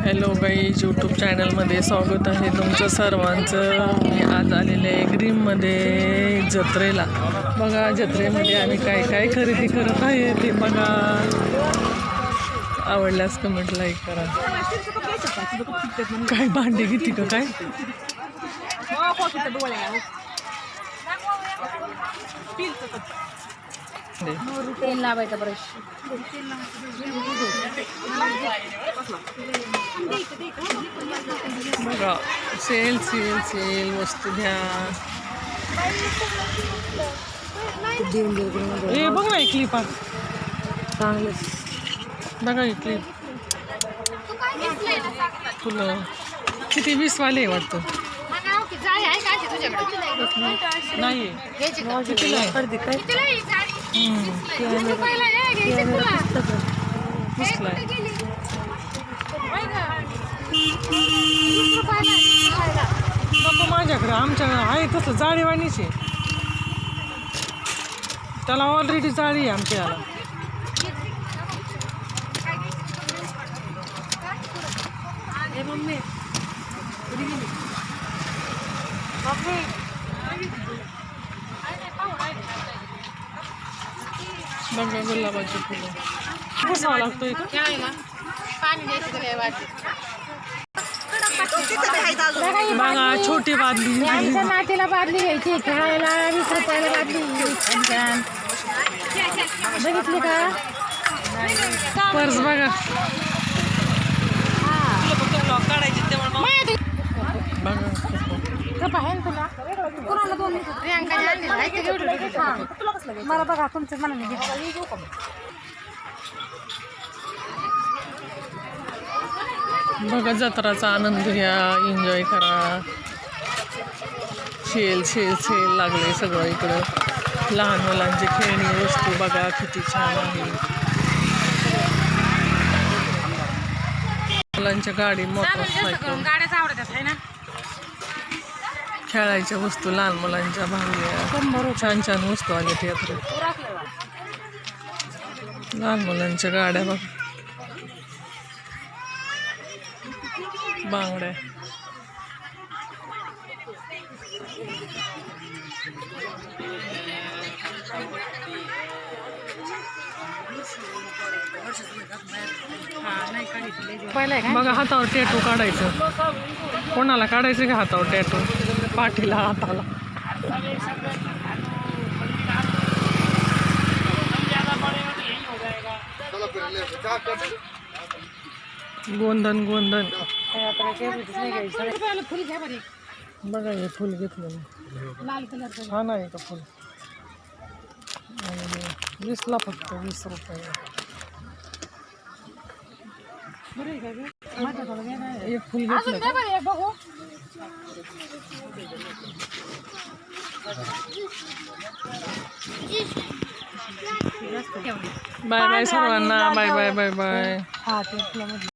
Hello guys, YouTube चॅनलमध्ये स्वागत आहे तुमचं सर्वांचं. मी आज आलेले आहे ग्रीममध्ये जत्रेला. बघा जत्रेमध्ये आम्ही काय काय खरेदी करत आहे ते बघा. आवडल्यास कमेंट लाईक करा. काय भांडी घेते का काय? तेल लावायचा ब्रश. बघा सेल सेल सेल वस्तू घ्या. हे बघ ना क्लिप चांगलं बघा ही क्लिप. फुलं किती 20 वाले वाटतं. नाही कितीला आहे? नको माझ्याकडे, आमच्या आहे तसं जाळीवाणीचे. त्याला ऑलरेडी जाळी आहे आमच्या याला. बघा गुलाबाची फुलं. पुसावं लागतो इथं. बघा छोटी बादली. नातीला बादली घ्यायची, खेळायला 20 रुपयाला बादली. बघितली का? पर्स बघा. मला बघा तुमचं मनाने बघा जत्राचा आनंद घ्या, एन्जॉय करा. सेल सेल सेल लागले सगळं इकडं. लहान मुलांची खेळणी वस्तू बघा किती छान आहे. मुलांच्या गाडी, मोटरसायकल, खेळायच्या वस्तू लहान मुलांच्या भांड्या. छान छान वस्तू आल्या यात्रेत. लहान मुलांच्या गाड्या बघ, बांगड्या. बघा हातावर टॅटू काढायचं. कोणाला काढायचं का हातावर टॅटू? पाठीला, हाताला. गोंधन गोंधन. बघा हे फुल घेतलं लाल कलर. हा नाही का फुल? 20ला फक्त 20 रुपये. एक फुल घेतलं का? बाय बाय सर्वांना. Bye bye bye bye.